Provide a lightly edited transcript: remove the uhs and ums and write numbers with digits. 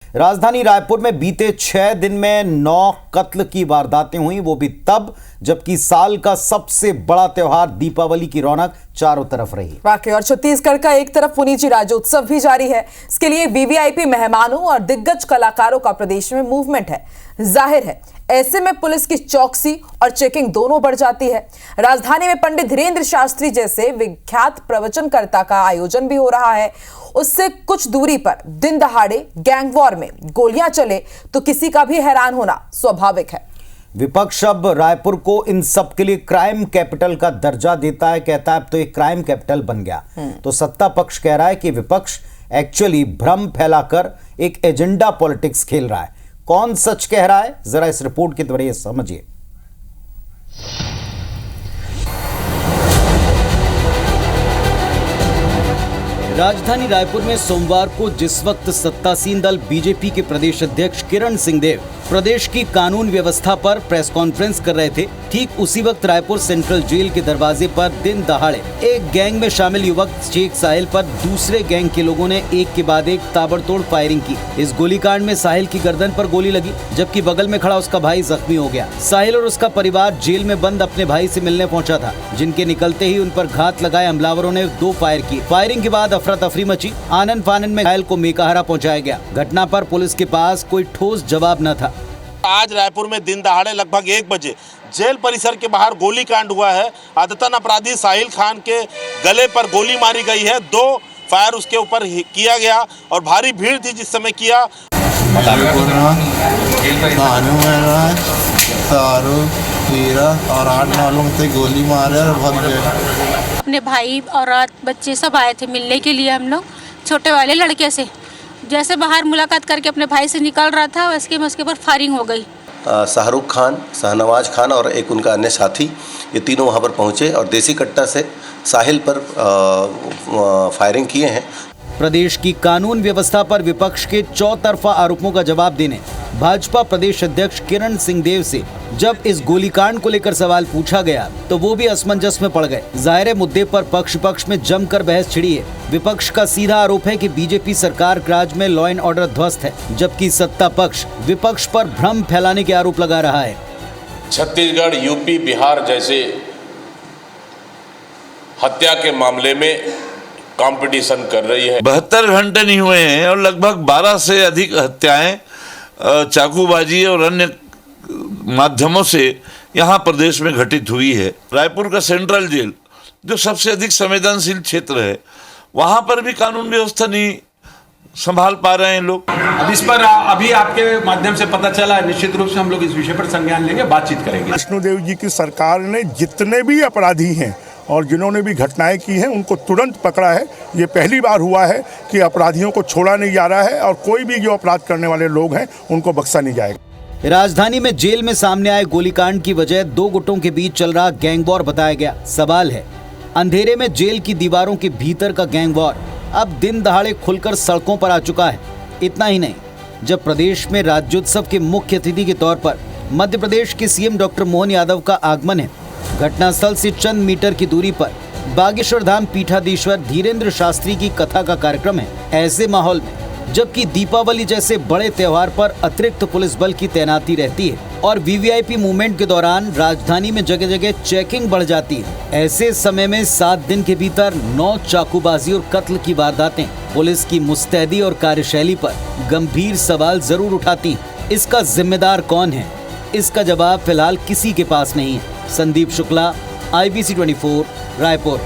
राजधानी रायपुर में बीते 6 दिन में 9 कत्ल की वारदातें हुई, वो भी तब जबकि साल का सबसे बड़ा त्योहार दीपावली की रौनक चारों तरफ रही। वाकई और छत्तीसगढ़ का एक तरफ पुनीची राज्योत्सव भी जारी है। इसके लिए वीवीआईपी मेहमानों और दिग्गज कलाकारों का प्रदेश में मूवमेंट है। जाहिर है ऐसे में पुलिस की चौकसी और चेकिंग दोनों बढ़ जाती है। राजधानी में पंडित धीरेन्द्र शास्त्री जैसे विख्यात प्रवचनकर्ता का आयोजन भी हो रहा है। उससे कुछ दूरी पर दिन दहाड़े गैंग वॉर में गोलियां चले तो किसी का भी हैरान होना स्वाभाविक है। विपक्ष अब रायपुर को इन सब के लिए क्राइम कैपिटल का दर्जा देता है, कहता है अब तो एक क्राइम कैपिटल बन गया। तो सत्ता पक्ष कह रहा है कि विपक्ष एक्चुअली भ्रम फैलाकर एक एजेंडा पॉलिटिक्स खेल रहा है। कौन सच कह रहा है, जरा इस रिपोर्ट के द्वारा समझिए। राजधानी रायपुर में सोमवार को जिस वक्त सत्तासीन दल बीजेपी के प्रदेश अध्यक्ष किरण सिंहदेव प्रदेश की कानून व्यवस्था पर प्रेस कॉन्फ्रेंस कर रहे थे, ठीक उसी वक्त रायपुर सेंट्रल जेल के दरवाजे पर दिन दहाड़े एक गैंग में शामिल युवक शेख साहिल पर दूसरे गैंग के लोगों ने एक के बाद एक ताबड़तोड़ फायरिंग की। इस गोलीकांड में साहिल की गर्दन पर गोली लगी, जबकि बगल में खड़ा उसका भाई जख्मी हो गया। साहिल और उसका परिवार जेल में बंद अपने भाई से मिलने पहुंचा था, जिनके निकलते ही उन पर घात लगाए हमलावरों ने 2 फायर किए। फायरिंग के बाद अफरा तफरी मची। आनन फानन में घायल को मेकाहारा पहुंचाया गया। घटना पर पुलिस के पास कोई ठोस जवाब न था। आज रायपुर में दिन दहाड़े लगभग 1 बजे जेल परिसर के बाहर गोलीकांड हुआ है। आदतन अपराधी साहिल खान के गले पर गोली मारी गई है। 2 फायर उसके ऊपर किया गया और भारी भीड़ थी जिस समय किया। और 8-9 लोग थे, गोली मारे और भाग गए। अपने भाई और बच्चे सब आए थे मिलने के लिए। हम लोग छोटे वाले लड़के से जैसे बाहर मुलाकात करके अपने भाई से निकल रहा था, वैसे में उसके ऊपर फायरिंग हो गई। शाहरुख खान, शाहनवाज खान और एक उनका अन्य साथी, ये तीनों वहां पर पहुंचे और देसी कट्टा से साहिल पर फायरिंग किए हैं। प्रदेश की कानून व्यवस्था पर विपक्ष के चौतरफा आरोपों का जवाब देने भाजपा प्रदेश अध्यक्ष किरण सिंहदेव से जब इस गोलीकांड को लेकर सवाल पूछा गया तो वो भी असमंजस में पड़ गए। जाहिर मुद्दे पर पक्ष में जमकर बहस छिड़ी है। विपक्ष का सीधा आरोप है कि बीजेपी सरकार राज्य में लॉ एंड ऑर्डर ध्वस्त है, जबकि सत्ता पक्ष विपक्ष पर भ्रम फैलाने के आरोप लगा रहा है। छत्तीसगढ़, यूपी, बिहार जैसे हत्या के मामले में कंपटीशन कर रही है। 72 घंटे नहीं हुए हैं और लगभग 12 से अधिक हत्याएं चाकूबाजी और अन्य माध्यमों से यहाँ प्रदेश में घटित हुई है। रायपुर का सेंट्रल जेल जो सबसे अधिक संवेदनशील क्षेत्र है, वहाँ पर भी कानून व्यवस्था नहीं संभाल पा रहे हैं लोग। अब इस पर अभी आपके माध्यम से पता चला है, निश्चित रूप से हम लोग इस विषय पर संज्ञान लेंगे, बातचीत करेंगे। विष्णुदेव जी की सरकार ने जितने भी अपराधी हैं और जिन्होंने भी घटनाएं की हैं उनको तुरंत पकड़ा है। ये पहली बार हुआ है कि अपराधियों को छोड़ा नहीं जा रहा है और कोई भी जो अपराध करने वाले लोग हैं उनको बख्शा नहीं जाएगा। राजधानी में जेल में सामने आए गोलीकांड की वजह 2 गुटों के बीच चल रहा गैंग वॉर बताया गया। सवाल है, अंधेरे में जेल की दीवारों के भीतर का गैंग वॉर अब दिन दहाड़े खुलकर सड़कों पर आ चुका है। इतना ही नहीं, जब प्रदेश में राज्योत्सव के मुख्य अतिथि के तौर पर मध्य प्रदेश के सीएम डॉक्टर मोहन यादव का आगमन है, घटनास्थल से चंद मीटर की दूरी पर बागेश्वर धाम पीठाधीश्वर धीरेन्द्र शास्त्री की कथा का कार्यक्रम है। ऐसे माहौल में जबकि दीपावली जैसे बड़े त्योहार पर अतिरिक्त पुलिस बल की तैनाती रहती है और वीवीआईपी मूवमेंट के दौरान राजधानी में जगह जगह चेकिंग बढ़ जाती है, ऐसे समय में 7 दिन के भीतर 9 चाकूबाजी और कत्ल की वारदातें पुलिस की मुस्तैदी और कार्यशैली पर गंभीर सवाल जरूर उठाती। इसका जिम्मेदार कौन है, इसका जवाब फिलहाल किसी के पास नहीं है। संदीप शुक्ला, IBC 24, रायपुर।